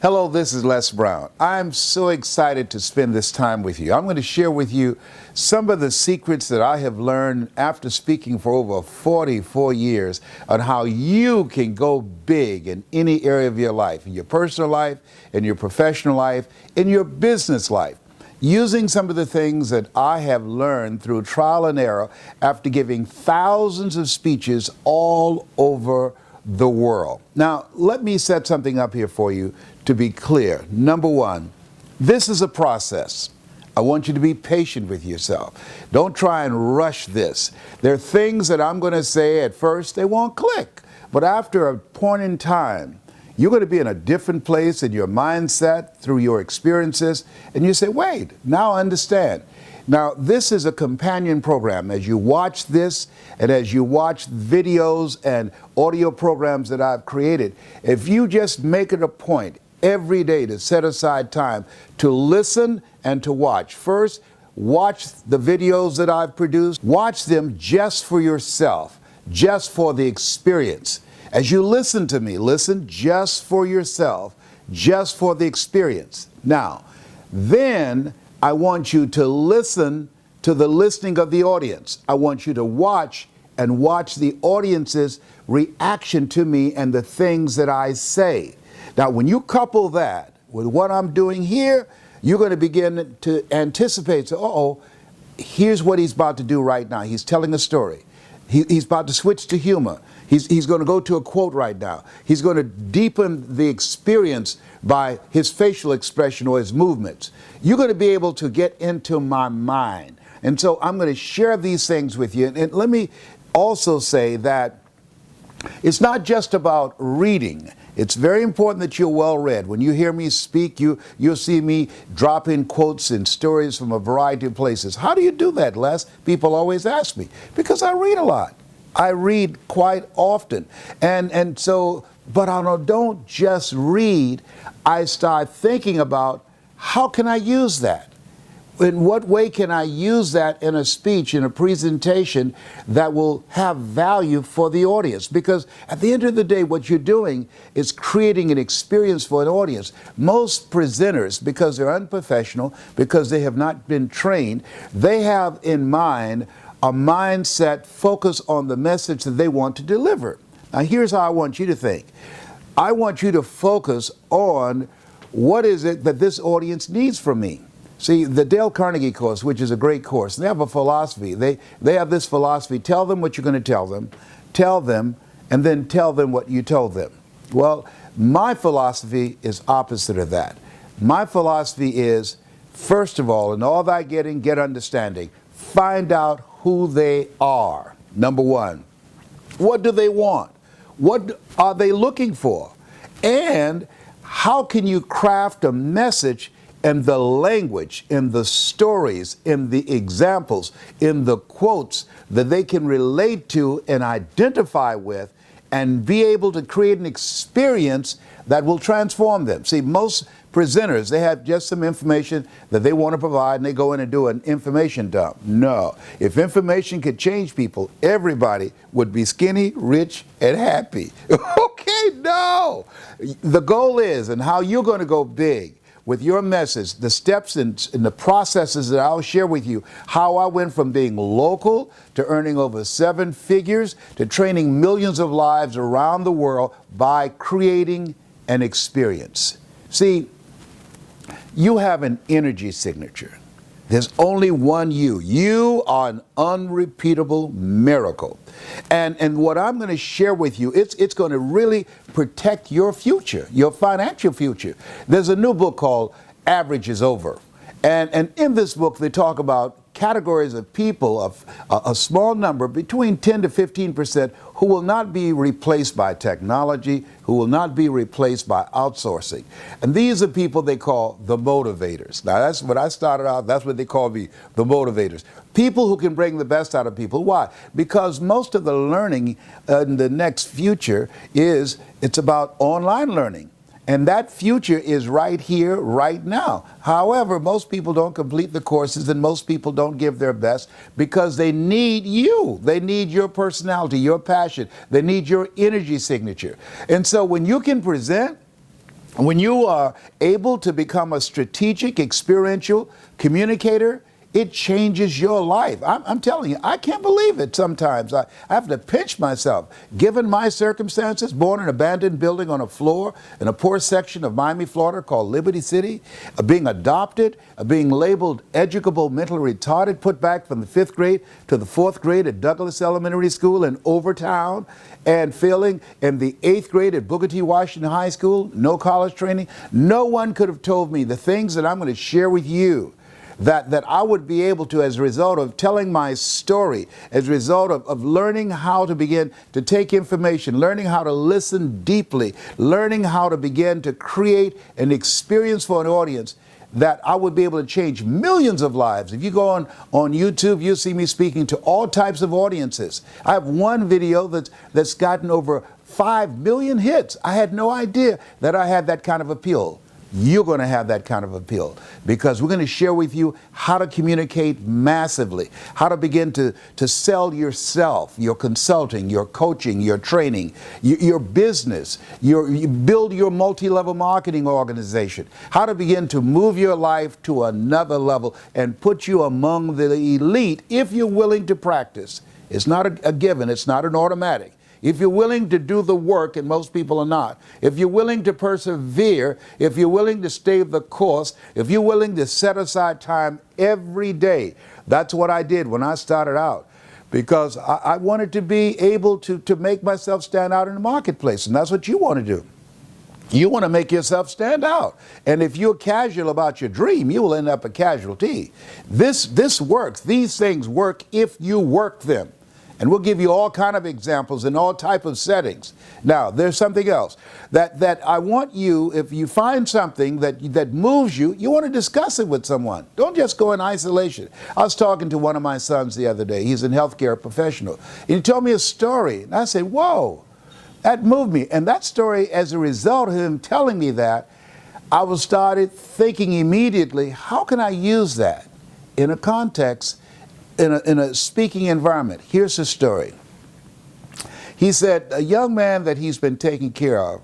Hello, this is Les Brown. I'm so excited to spend this time with you. I'm going to share with you some of the secrets that I have learned after speaking for over 44 years on how you can go big in any area of your life, in your personal life, in your professional life, in your business life, using some of the things that I have learned through trial and error after giving thousands of speeches all over the world. Now, let me set something up here for you to be clear. Number one, this is a process. I want you to be patient with yourself. Don't try and rush this. There are things that I'm going to say at first, they won't click. But after a point in time, you're going to be in a different place in your mindset through your experiences. And you say, wait, now I understand. Now, this is a companion program. As you watch this and as you watch videos and audio programs that I've created, if you just make it a point every day to set aside time to listen and to watch. First, watch the videos that I've produced. Watch them just for yourself, just for the experience. As you listen to me, listen just for yourself, just for the experience. Now, then I want you to listen to the listening of the audience. I want you to watch and watch the audience's reaction to me and the things that I say. Now, when you couple that with what I'm doing here, you're going to begin to anticipate, so, here's what he's about to do right now. He's telling a story. He's about to switch to humor. He's going to go to a quote right now. He's going to deepen the experience by his facial expression or his movements. You're going to be able to get into my mind. And so I'm going to share these things with you. And let me also say that it's not just about reading. It's very important that you're well read. When you hear me speak, you'll see me drop in quotes and stories from a variety of places. How do you do that, Les? People always ask me. Because I read a lot. I read quite often. And so, but I don't just read. I start thinking about how can I use that? In what way can I use that in a speech, in a presentation that will have value for the audience? Because at the end of the day, what you're doing is creating an experience for an audience. Most presenters, because they're unprofessional, because they have not been trained, they have in mind a mindset focused on the message that they want to deliver. Now, here's how I want you to think. I want you to focus on what is it that this audience needs from me. See, the Dale Carnegie course, which is a great course, they have a philosophy. They have this philosophy. Tell them what you're going to tell them, and then tell them what you told them. Well, my philosophy is opposite of that. My philosophy is, first of all, in all thy getting, get understanding. Find out who they are, number one. What do they want? What are they looking for? And how can you craft a message in the language, in the stories, in the examples, in the quotes that they can relate to and identify with and be able to create an experience that will transform them? See, most presenters, they have just some information that they want to provide and they go in and do an information dump. No. If information could change people, everybody would be skinny, rich, and happy. Okay, no. The goal is, and how you're going to go big with your message, the steps and the processes that I'll share with you, how I went from being local to earning over 7 figures to training millions of lives around the world by creating an experience. See, you have an energy signature. There's only one you. You are an unrepeatable miracle. And what I'm going to share with you, it's going to really protect your future, your financial future. There's a new book called Average is Over. And in this book, they talk about categories of people, of a small number, between 10 to 15%, who will not be replaced by technology, who will not be replaced by outsourcing. And these are people they call the motivators. Now, that's when I started out, that's what they call me, the motivators. People who can bring the best out of people. Why? Because most of the learning in the next future it's about online learning. And that future is right here, right now. However, most people don't complete the courses and most people don't give their best because they need you. They need your personality, your passion. They need your energy signature. And so when you can present When you are able to become a strategic, experiential communicator, it changes your life. I'm telling you, I can't believe it sometimes. I have to pinch myself. Given my circumstances, born in an abandoned building on a floor in a poor section of Miami, Florida called Liberty City, being adopted, being labeled educable, mentally retarded, put back from the 5th grade to the 4th grade at Douglas Elementary School in Overtown, and failing in the 8th grade at Booker T. Washington High School, no college training. No one could have told me the things that I'm going to share with you that I would be able to, as a result of telling my story, as a result of learning how to begin to take information, learning how to listen deeply, learning how to begin to create an experience for an audience, that I would be able to change millions of lives. If you go on YouTube, you'll see me speaking to all types of audiences. I have one video that's gotten over 5 million hits. I had no idea that I had that kind of appeal. You're going to have that kind of appeal, because we're going to share with you how to communicate massively, how to begin to sell yourself, your consulting, your coaching, your training, your business, you build your multi-level marketing organization, how to begin to move your life to another level and put you among the elite if you're willing to practice. It's not a given. It's not an automatic. If you're willing to do the work, and most people are not, if you're willing to persevere, if you're willing to stay the course, if you're willing to set aside time every day, that's what I did when I started out, because I wanted to be able to make myself stand out in the marketplace, and that's what you want to do. You want to make yourself stand out. And if you're casual about your dream, you will end up a casualty. This works. These things work if you work them. And we'll give you all kind of examples in all type of settings. Now, there's something else that I want you, if you find something that moves you, you want to discuss it with someone. Don't just go in isolation. I was talking to one of my sons the other day. He's a healthcare professional. And he told me a story. And I said, whoa, that moved me. And that story, as a result of him telling me that, I was started thinking immediately, how can I use that in a context, in a speaking environment? Here's the story. He said a young man that he's been taking care of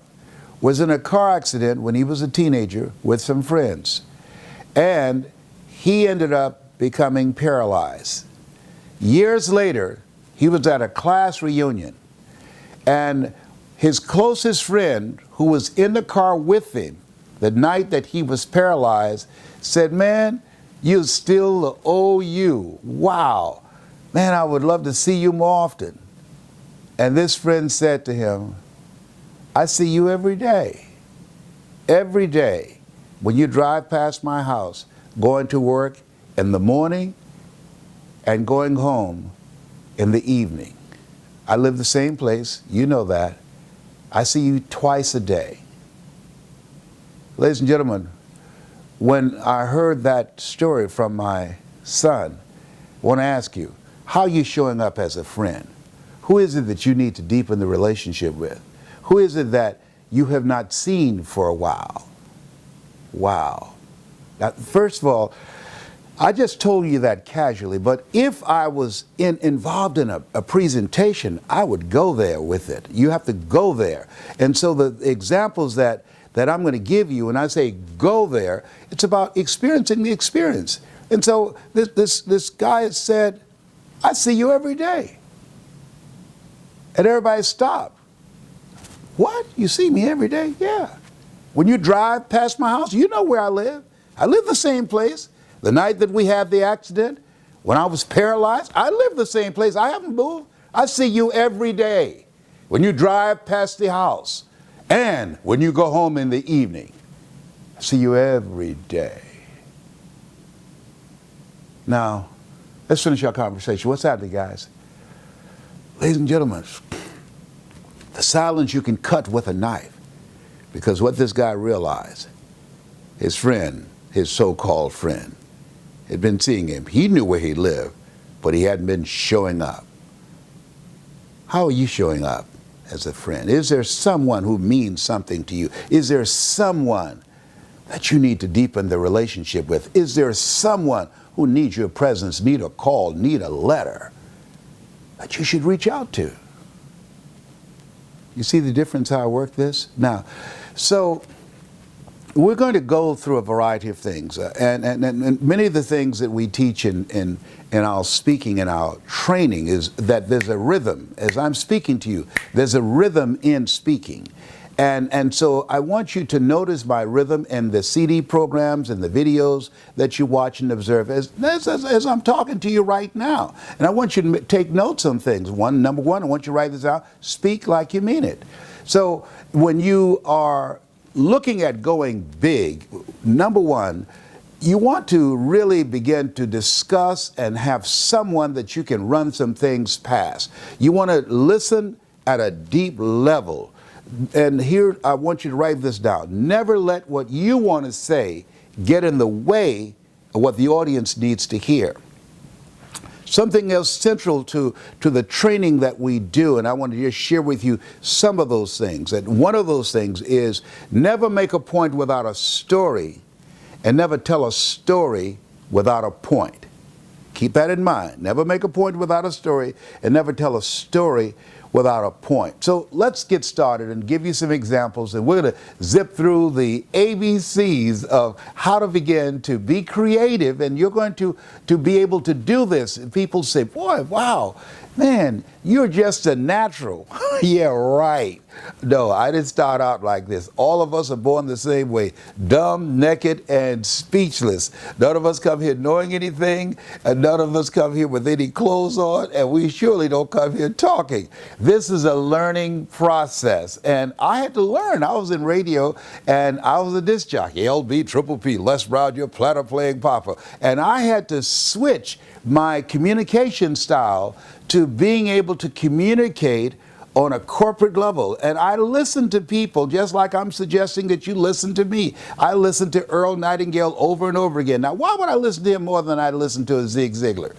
was in a car accident when he was a teenager with some friends. And he ended up becoming paralyzed. Years later, he was at a class reunion. And his closest friend, who was in the car with him the night that he was paralyzed, said, man, you still the old you. Wow. Man, I would love to see you more often. And this friend said to him, I see you every day. Every day. When you drive past my house, going to work in the morning and going home in the evening. I live the same place. You know that. I see you twice a day. Ladies and gentlemen, when I heard that story from my son, I want to ask you, how are you showing up as a friend? Who is it that you need to deepen the relationship with? Who is it that you have not seen for a while? Wow. Now, first of all, I just told you that casually, but if I was involved in a presentation, I would go there with it. You have to go there. And so the examples that I'm going to give you, and I say go there, it's about experiencing the experience. And so this guy said, I see you every day. And everybody stopped. What? You see me every day? Yeah. When you drive past my house, you know where I live. I live the same place. The night that we had the accident, when I was paralyzed, I live the same place. I haven't moved. I see you every day. When you drive past the house, and when you go home in the evening, I see you every day. Now, let's finish our conversation. What's happening, guys? Ladies and gentlemen, the silence you can cut with a knife, because what this guy realized, his friend, his so-called friend, had been seeing him. He knew where he lived, but he hadn't been showing up. How are you showing up as a friend? Is there someone who means something to you? Is there someone that you need to deepen the relationship with? Is there someone who needs your presence, need a call, need a letter that you should reach out to? You see the difference how I work this? Now, so we're going to go through a variety of things, and many of the things that we teach in our speaking and our training is that there's a rhythm. As I'm speaking to you, there's a rhythm in speaking. And so I want you to notice my rhythm in the CD programs and the videos that you watch and observe as I'm talking to you right now. And I want you to take notes on things. Number one, I want you to write this out. Speak like you mean it. So when you are looking at going big, number one, you want to really begin to discuss and have someone that you can run some things past. You want to listen at a deep level. And here, I want you to write this down. Never let what you want to say get in the way of what the audience needs to hear. Something else central to the training that we do, and I want to just share with you some of those things. And one of those things is never make a point without a story, and never tell a story without a point. Keep that in mind. Never make a point without a story, and never tell a story without a point. So let's get started and give you some examples, and we're going to zip through the ABCs of how to begin to be creative, and you're going to be able to do this. And people say, boy, wow, man, you're just a natural. Yeah, right. No, I didn't start out like this. All of us are born the same way, dumb, naked, and speechless. None of us come here knowing anything, and none of us come here with any clothes on, and we surely don't come here talking. This is a learning process, and I had to learn. I was in radio, and I was a disc jockey, LB, Triple P, Les Brown, your platter playing papa, and I had to switch my communication style to being able to communicate on a corporate level. And I listen to people just like I'm suggesting that you listen to me. I listen to Earl Nightingale over and over again. Now, why would I listen to him more than I listen to Zig Ziglar?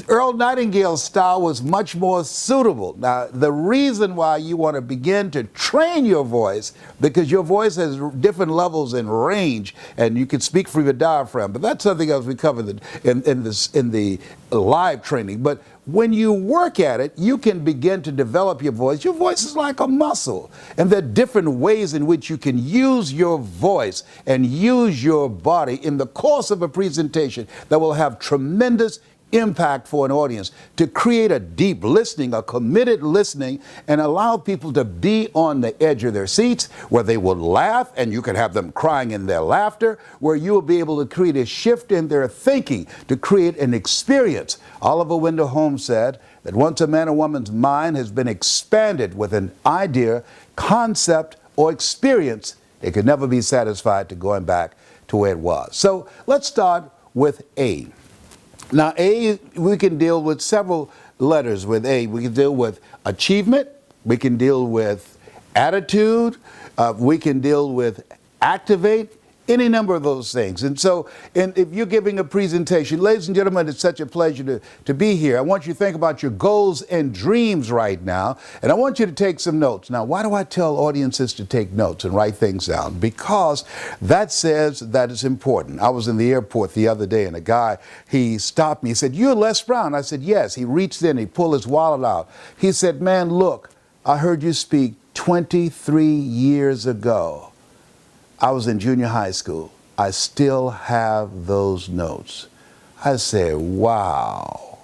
Earl Nightingale's style was much more suitable. Now, the reason why you want to begin to train your voice, because your voice has different levels in range, and you can speak from your diaphragm, but that's something else we covered in the live training. But when you work at it, you can begin to develop your voice. Your voice is like a muscle, and there are different ways in which you can use your voice and use your body in the course of a presentation that will have tremendous impact for an audience, to create a deep listening, a committed listening, and allow people to be on the edge of their seats where they will laugh, and you can have them crying in their laughter, where you will be able to create a shift in their thinking to create an experience. Oliver Wendell Holmes said that once a man or woman's mind has been expanded with an idea, concept, or experience, it could never be satisfied to going back to where it was. So let's start with A. Now, A, we can deal with several letters with A. We can deal with achievement. We can deal with attitude. We can deal with activate. Any number of those things. And so, if you're giving a presentation, ladies and gentlemen, it's such a pleasure to be here. I want you to think about your goals and dreams right now, and I want you to take some notes. Now, why do I tell audiences to take notes and write things down? Because that says that it's important. I was in the airport the other day, and a guy, he stopped me. He said, "You're Les Brown." I said, "Yes." He reached in, he pulled his wallet out. He said, "Man, look, I heard you speak 23 years ago. I was in junior high school. I still have those notes." I said, wow.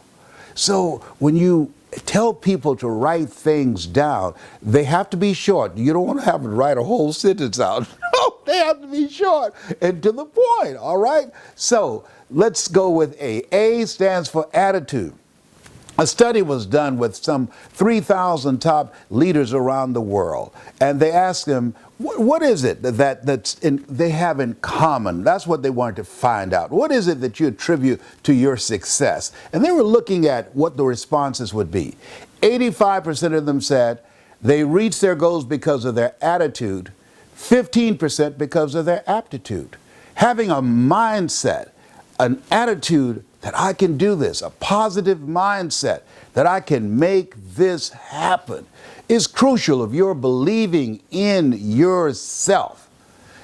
So when you tell people to write things down, they have to be short. You don't want to have them write a whole sentence out. No, they have to be short and to the point, all right? So let's go with A. A stands for attitude. A study was done with some 3,000 top leaders around the world, and they asked them, what is it they have in common? That's what they wanted to find out. What is it that you attribute to your success? And they were looking at what the responses would be. 85% of them said they reached their goals because of their attitude, 15% because of their aptitude. Having a mindset, an attitude that I can do this, a positive mindset that I can make this happen, is crucial if you're believing in yourself.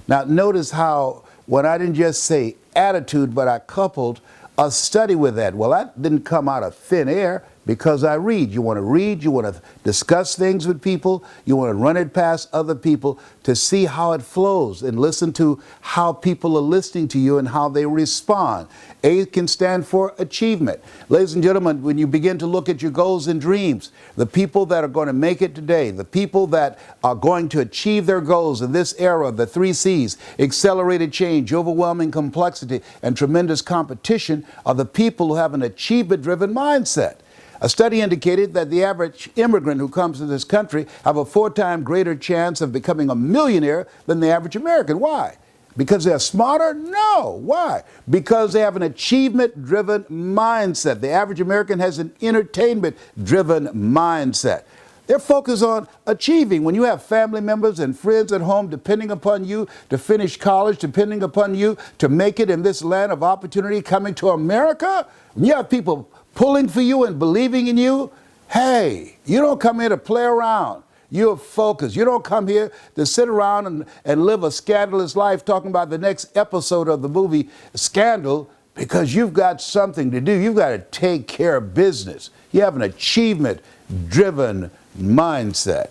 Now, notice how when I didn't just say attitude, but I coupled a study with that. Well, that didn't come out of thin air. Because I read. You want to read, you want to discuss things with people, you want to run it past other people to see how it flows and listen to how people are listening to you and how they respond. A can stand for achievement. Ladies and gentlemen, when you begin to look at your goals and dreams, the people that are going to make it today, the people that are going to achieve their goals in this era, the 3 C's, accelerated change, overwhelming complexity, and tremendous competition, are the people who have an achievement-driven mindset. A study indicated that the average immigrant who comes to this country have a 4-time greater chance of becoming a millionaire than the average American. Why? Because they're smarter? No. Why? Because they have an achievement-driven mindset. The average American has an entertainment-driven mindset. They're focused on achieving. When you have family members and friends at home depending upon you to finish college, depending upon you to make it in this land of opportunity coming to America, when you have people pulling for you and believing in you, hey, you don't come here to play around. You're focused. You don't come here to sit around and live a scandalous life talking about the next episode of the movie Scandal, because you've got something to do. You've got to take care of business. You have an achievement-driven mindset.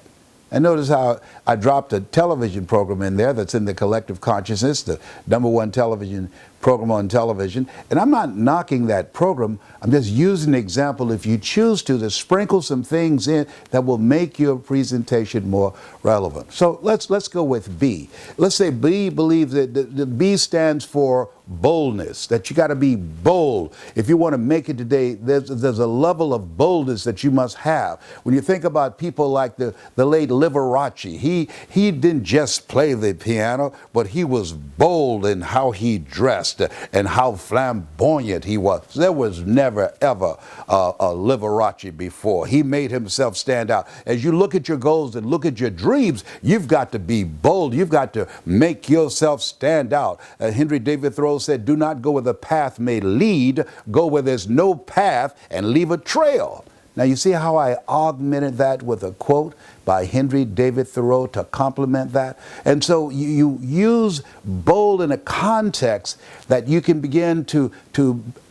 And notice how I dropped a television program in there that's in the collective consciousness, the #1 television program on television. And I'm not knocking that program. I'm just using an example, if you choose to sprinkle some things in that will make your presentation more relevant. So let's go with B. Let's say B believes that the B stands for boldness, that you got to be bold. If you want to make it today, there's a level of boldness that you must have. When you think about people like the late Liberace, he didn't just play the piano, but he was bold in how he dressed and how flamboyant he was. There was never, ever a Liberace before. He made himself stand out. As you look at your goals and look at your dreams, you've got to be bold. You've got to make yourself stand out. Henry David Thoreau said, do not go where the path may lead, go where there's no path and leave a trail. Now, you see how I augmented that with a quote by Henry David Thoreau to complement that? And so you use bold in a context that you can begin to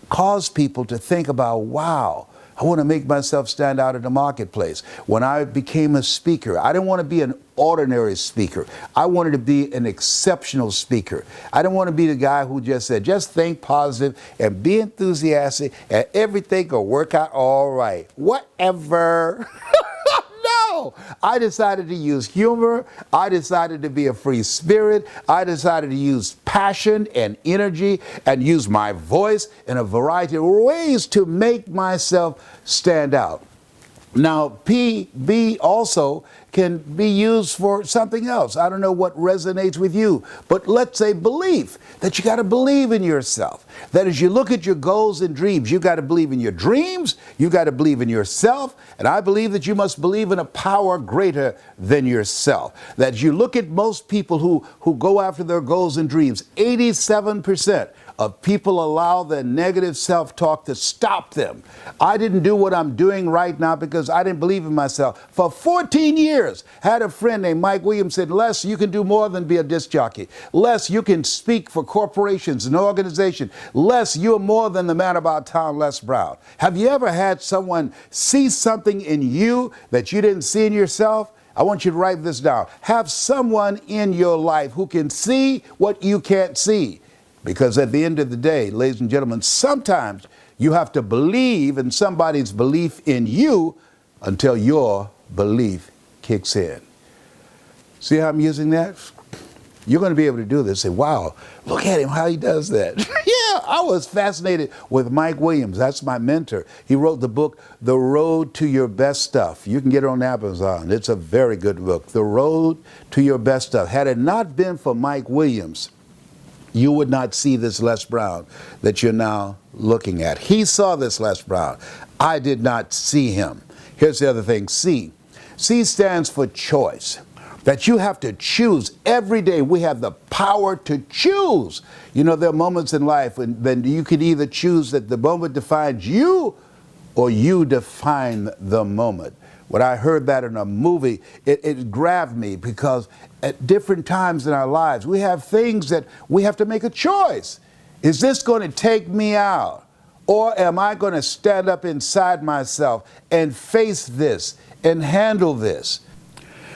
cause people to think about, wow, I want to make myself stand out in the marketplace. When I became a speaker, I didn't want to be an ordinary speaker. I wanted to be an exceptional speaker. I didn't want to be the guy who just said, just think positive and be enthusiastic and everything will work out all right. Whatever. No, I decided to use humor. I decided to be a free spirit. I decided to use passion and energy and use my voice in a variety of ways to make myself stand out. Now, B also can be used for something else. I don't know what resonates with you, but let's say belief, that you got to believe in yourself. That as you look at your goals and dreams, you got to believe in your dreams, you got to believe in yourself, and I believe that you must believe in a power greater than yourself. That you look at most people who go after their goals and dreams, 87% of people allow their negative self-talk to stop them. I didn't do what I'm doing right now because I didn't believe in myself. For 14 years, I had a friend named Mike Williams said, Les, you can do more than be a disc jockey. Les, you can speak for corporations and organizations. Les, you're more than the man about town, Les Brown. Have you ever had someone see something in you that you didn't see in yourself? I want you to write this down. Have someone in your life who can see what you can't see. Because at the end of the day, ladies and gentlemen, sometimes you have to believe in somebody's belief in you until your belief kicks in. See how I'm using that? You're going to be able to do this. Say, wow, look at him, how he does that. Yeah, I was fascinated with Mike Williams. That's my mentor. He wrote the book, The Road to Your Best Stuff. You can get it on Amazon. It's a very good book. The Road to Your Best Stuff. Had it not been for Mike Williams, you would not see this Les Brown that you're now looking at. He saw this Les Brown. I did not see him. Here's the other thing, C. C stands for choice. That you have to choose. Every day we have the power to choose. You know, there are moments in life when then you can either choose that the moment defines you or you define the moment. When I heard that in a movie, it grabbed me because at different times in our lives, we have things that we have to make a choice. Is this going to take me out? Or am I going to stand up inside myself and face this and handle this?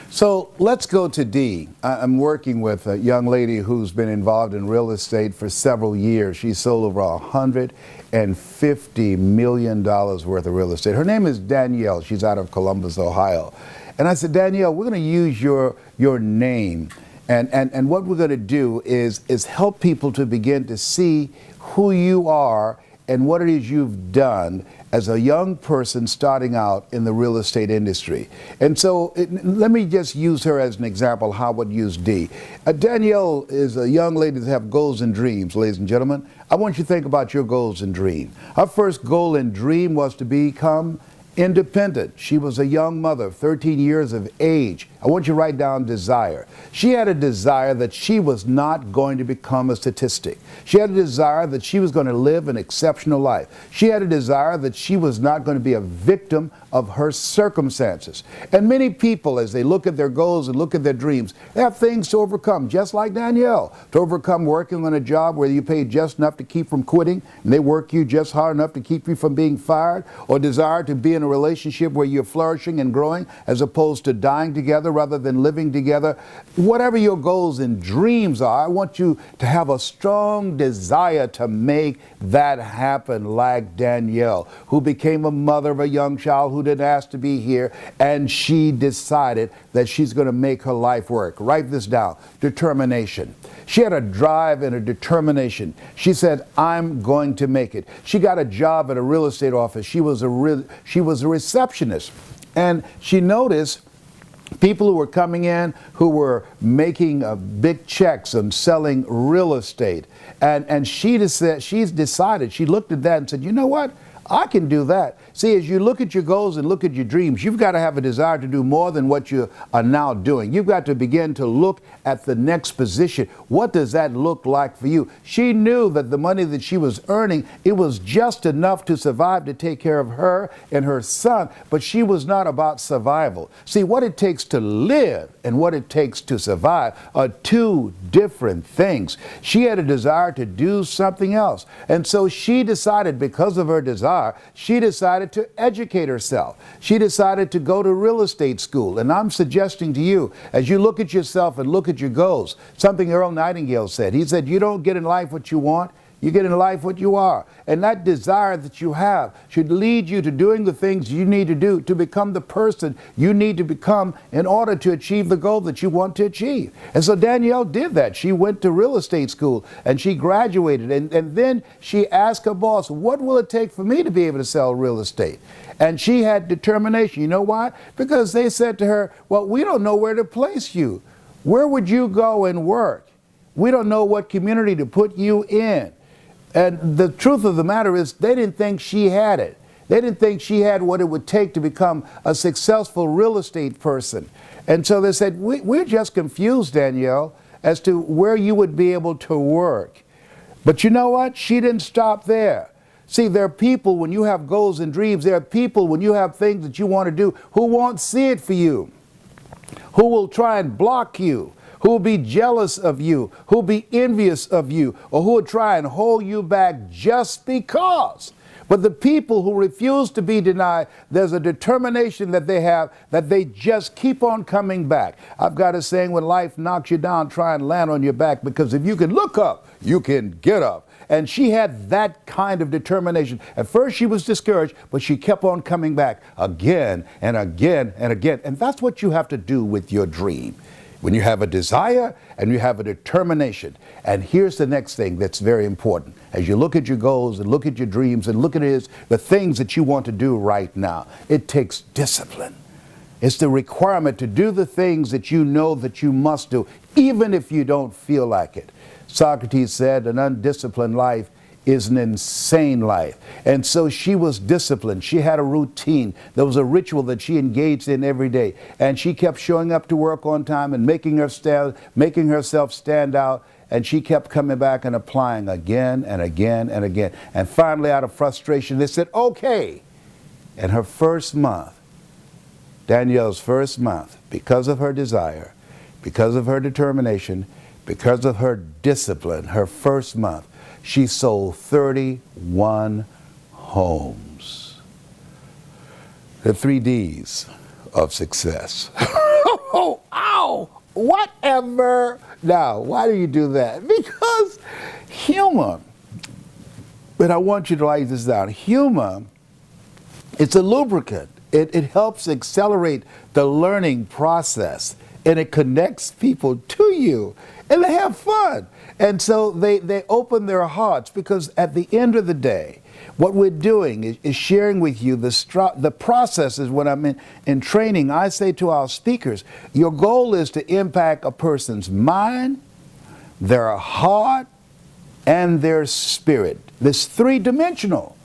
So let's go to D. I'm working with a young lady who's been involved in real estate for several years. She sold over $150 million worth of real estate. Her name is Danielle. She's out of Columbus, Ohio. And I said, Danielle, we're going to use your name. And what we're going to do is help people to begin to see who you are and what it is you've done as a young person starting out in the real estate industry. And so let me just use her as an example how I would use D. Danielle is a young lady that have goals and dreams, ladies and gentlemen. I want you to think about your goals and dreams. Her first goal and dream was to become independent. She was a young mother, 13 years of age. I want you to write down desire. She had a desire that she was not going to become a statistic. She had a desire that she was going to live an exceptional life. She had a desire that she was not going to be a victim of her circumstances. And many people, as they look at their goals and look at their dreams, they have things to overcome, just like Danielle, to overcome working on a job where you pay just enough to keep from quitting, and they work you just hard enough to keep you from being fired, or desire to be in a relationship where you're flourishing and growing as opposed to dying together rather than living together. Whatever your goals and dreams are, I want you to have a strong desire to make that happen, like Danielle, who became a mother of a young child who didn't ask to be here, and she decided that she's going to make her life work. Write this down. Determination. She had a drive and a determination. She said, I'm going to make it. She got a job at a real estate office. She was a receptionist, and she noticed people who were coming in who were making big checks and selling real estate. And she decided, she looked at that and said, you know what? I can do that. See, as you look at your goals and look at your dreams, you've got to have a desire to do more than what you are now doing. You've got to begin to look at the next position. What does that look like for you? She knew that the money that she was earning, it was just enough to survive, to take care of her and her son, but she was not about survival. See, what it takes to live and what it takes to survive are two different things. She had a desire to do something else. And so she decided, because of her desire, she decided to educate herself. She decided to go to real estate school. And I'm suggesting to you, as you look at yourself and look at your goals, something Earl Nightingale said. He said, you don't get in life what you want, you get in life what you are. And that desire that you have should lead you to doing the things you need to do to become the person you need to become in order to achieve the goal that you want to achieve. And so Danielle did that. She went to real estate school and she graduated. And then she asked her boss, what will it take for me to be able to sell real estate? And she had determination. You know why? Because they said to her, well, we don't know where to place you. Where would you go and work? We don't know what community to put you in. And the truth of the matter is, they didn't think she had it. They didn't think she had what it would take to become a successful real estate person. And so they said, we're just confused, Danielle, as to where you would be able to work. But you know what? She didn't stop there. See, there are people, when you have goals and dreams, there are people, when you have things that you want to do, who won't see it for you, who will try and block you, who will be jealous of you, who will be envious of you, or who will try and hold you back just because. But the people who refuse to be denied, there's a determination that they have that they just keep on coming back. I've got a saying, when life knocks you down, try and land on your back, because if you can look up, you can get up. And she had that kind of determination. At first she was discouraged, but she kept on coming back again and again and again. And that's what you have to do with your dream. When you have a desire and you have a determination. And here's the next thing that's very important. As you look at your goals and look at your dreams and look at the things that you want to do right now, it takes discipline. It's the requirement to do the things that you know that you must do, even if you don't feel like it. Socrates said, an undisciplined life is an insane life. And so she was disciplined. She had a routine. There was a ritual that she engaged in every day. And she kept showing up to work on time and making herself stand out. And she kept coming back and applying again and again and again. And finally, out of frustration, they said, okay. And her first month, Danielle's first month, because of her desire, because of her determination, because of her discipline, her first month, she sold 31 Holmes. The 3 Ds of success. Oh, ow, whatever. Now, why do you do that? Because humor, but I want you to write this down. Humor, it's a lubricant. It helps accelerate the learning process, and it connects people to you, and they have fun. And so they open their hearts, because at the end of the day, what we're doing is sharing with you the processes. When I'm in training, I say to our speakers, your goal is to impact a person's mind, their heart, and their spirit. This three-dimensional.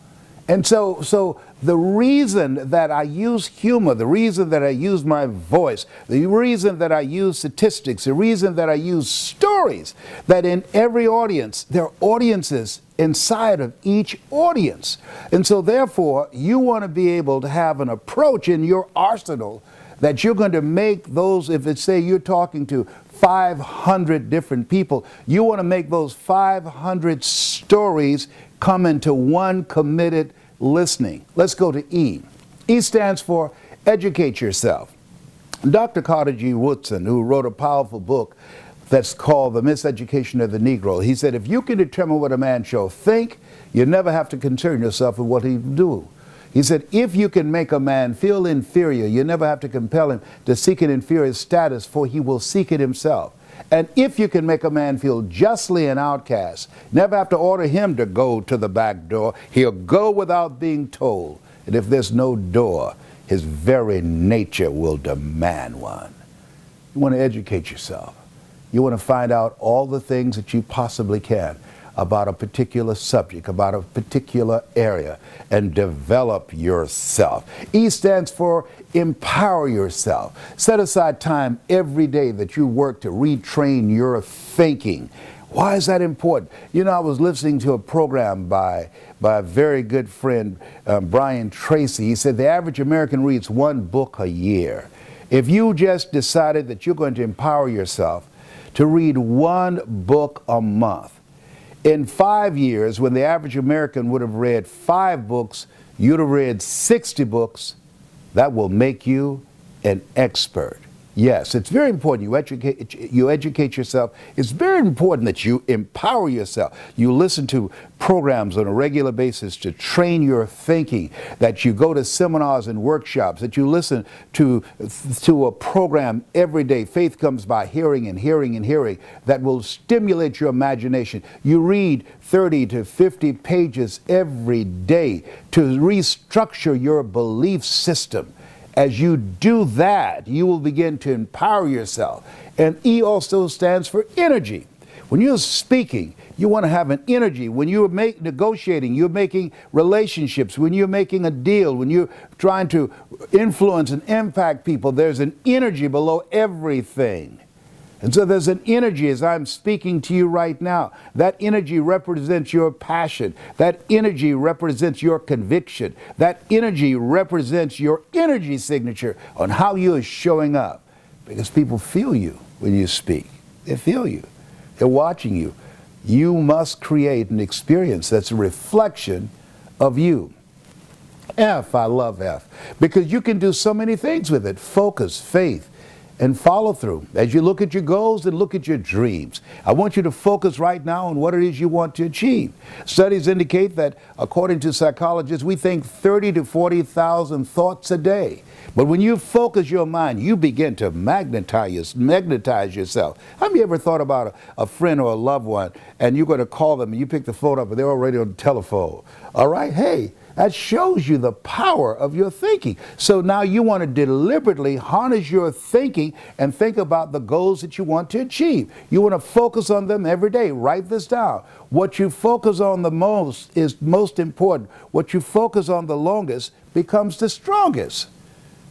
And so the reason that I use humor, the reason that I use my voice, the reason that I use statistics, the reason that I use stories, that in every audience, there are audiences inside of each audience. And so therefore, you want to be able to have an approach in your arsenal that you're going to make those, if it's, say you're talking to 500 different people, you want to make those 500 stories come into one committed listening. Let's go to E. E stands for educate yourself. Dr. Carter G. Woodson, who wrote a powerful book that's called The Miseducation of the Negro, he said, if you can determine what a man shall think, you never have to concern yourself with what he do. He said, if you can make a man feel inferior, you never have to compel him to seek an inferior status, for he will seek it himself. And if you can make a man feel justly an outcast, never have to order him to go to the back door. He'll go without being told. And if there's no door, his very nature will demand one. You want to educate yourself. You want to find out all the things that you possibly can about a particular subject, about a particular area, and develop yourself. E stands for empower yourself. Set aside time every day that you work to retrain your thinking. Why is that important? You know, I was listening to a program by a very good friend, Brian Tracy. He said the average American reads one book a year. If you just decided that you're going to empower yourself to read one book a month, in 5 years, when the average American would have read 5 books, you'd have read 60 books. That will make you an expert. Yes, it's very important you educate yourself. It's very important that you empower yourself. You listen to programs on a regular basis to train your thinking, that you go to seminars and workshops, that you listen to a program every day. Faith comes by hearing and hearing and hearing, that will stimulate your imagination. You read 30 to 50 pages every day to restructure your belief system. As you do that, you will begin to empower yourself. And E also stands for energy. When you're speaking, you want to have an energy. When you're negotiating, you're making relationships, when you're making a deal, when you're trying to influence and impact people, there's an energy below everything. And so there's an energy as I'm speaking to you right now. That energy represents your passion. That energy represents your conviction. That energy represents your energy signature on how you are showing up. Because people feel you when you speak. They feel you. They're watching you. You must create an experience that's a reflection of you. F, I love F, because you can do so many things with it. Focus, faith, and follow through. As you look at your goals and look at your dreams, I want you to focus right now on what it is you want to achieve. Studies indicate that, according to psychologists, we think 30 to 40,000 thoughts a day. But when you focus your mind, you begin to magnetize yourself. Have you ever thought about a friend or a loved one, and you're going to call them, and you pick the phone up, and they're already on the telephone? All right? Hey, that shows you the power of your thinking. So now you want to deliberately harness your thinking and think about the goals that you want to achieve. You want to focus on them every day. Write this down. What you focus on the most is most important. What you focus on the longest becomes the strongest.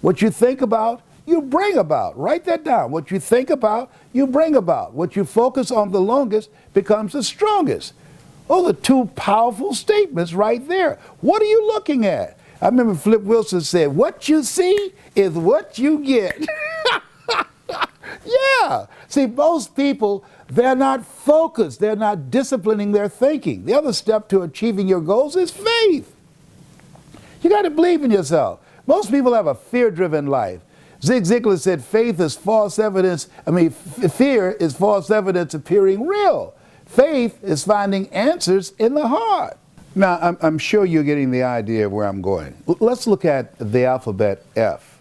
What you think about, you bring about. Write that down. What you think about, you bring about. What you focus on the longest becomes the strongest. Oh, the two powerful statements right there. What are you looking at? I remember Flip Wilson said, what you see is what you get. Yeah. See, most people, they're not focused. They're not disciplining their thinking. The other step to achieving your goals is faith. You got to believe in yourself. Most people have a fear-driven life. Zig Ziglar said faith is false evidence. Fear is false evidence appearing real. Faith is finding answers in the heart. Now, I'm sure you're getting the idea of where I'm going. Let's look at the alphabet F.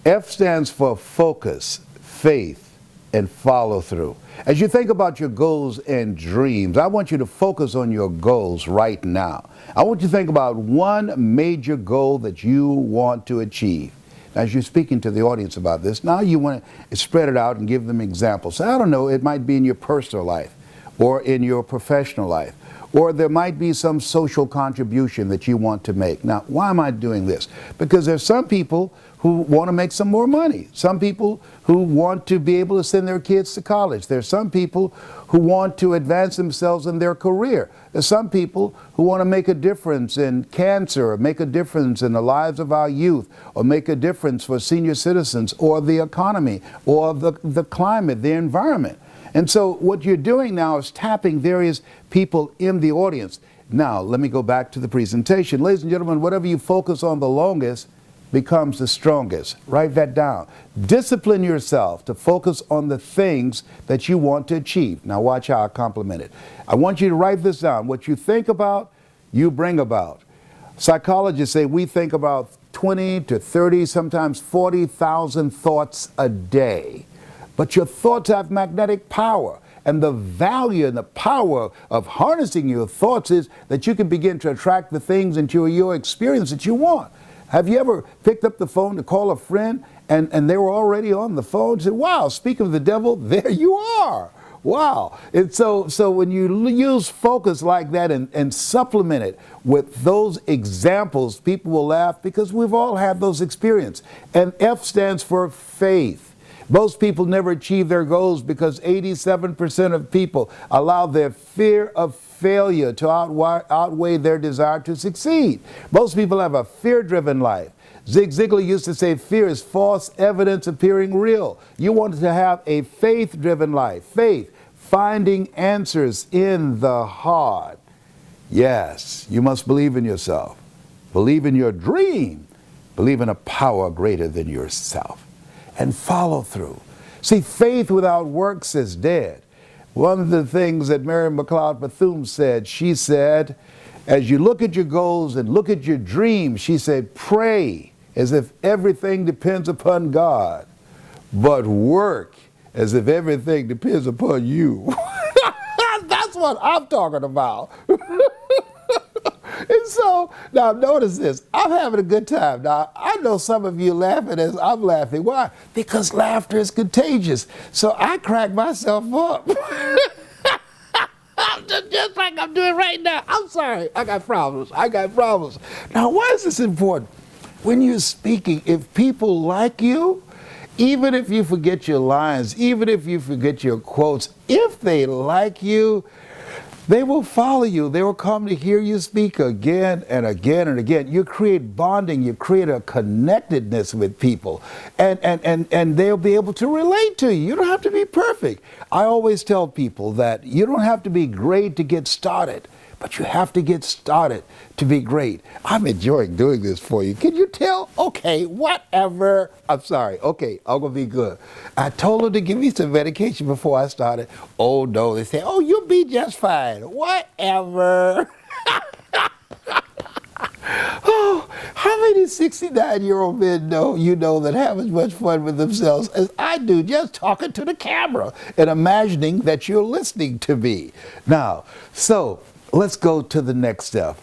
F stands for focus, faith, and follow through. As you think about your goals and dreams, I want you to focus on your goals right now. I want you to think about one major goal that you want to achieve. As you're speaking to the audience about this, now you want to spread it out and give them examples. So I don't know, it might be in your personal life or in your professional life, or there might be some social contribution that you want to make. Now, why am I doing this? Because there's some people who want to make some more money. Some people who want to be able to send their kids to college. There's some people who want to advance themselves in their career. There's some people who want to make a difference in cancer, or make a difference in the lives of our youth, or make a difference for senior citizens, or the economy, or the climate, the environment. And so what you're doing now is tapping various people in the audience. Now, let me go back to the presentation. Ladies and gentlemen, whatever you focus on the longest becomes the strongest. Write that down. Discipline yourself to focus on the things that you want to achieve. Now watch how I compliment it. I want you to write this down. What you think about, you bring about. Psychologists say we think about 20 to 30, sometimes 40,000 thoughts a day. But your thoughts have magnetic power. And the value and the power of harnessing your thoughts is that you can begin to attract the things into your experience that you want. Have you ever picked up the phone to call a friend and they were already on the phone and said, wow, speak of the devil, there you are. Wow. And so when you use focus like that and supplement it with those examples, people will laugh because we've all had those experiences. And F stands for faith. Most people never achieve their goals because 87% of people allow their fear of failure to outweigh their desire to succeed. Most people have a fear-driven life. Zig Ziglar used to say fear is false evidence appearing real. You want to have a faith-driven life. Faith, finding answers in the heart. Yes, you must believe in yourself. Believe in your dream. Believe in a power greater than yourself. And follow through. See, faith without works is dead. One of the things that Mary McLeod Bethune said, she said, as you look at your goals and look at your dreams, she said, pray as if everything depends upon God, but work as if everything depends upon you. That's what I'm talking about. And so, now notice this, I'm having a good time. Now, I know some of you laughing as I'm laughing. Why? Because laughter is contagious. So I crack myself up. Just like I'm doing right now. I'm sorry, I got problems. Now, why is this important? When you're speaking, if people like you, even if you forget your lines, even if you forget your quotes, if they like you, they will follow you. They will come to hear you speak again and again and again. You create bonding. You create a connectedness with people. And they'll be able to relate to you. You don't have to be perfect. I always tell people that you don't have to be great to get started, but you have to get started to be great. I'm enjoying doing this for you. Can you tell? Okay, whatever. I'm sorry. Okay, I'm going to be good. I told her to give me some medication before I started. Oh, no. They say, oh, you'll be just fine. Whatever. Oh, how many 69-year-old men know that have as much fun with themselves as I do just talking to the camera and imagining that you're listening to me? Now, so let's go to the next step.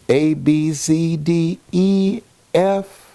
A, B, C, D, E, F,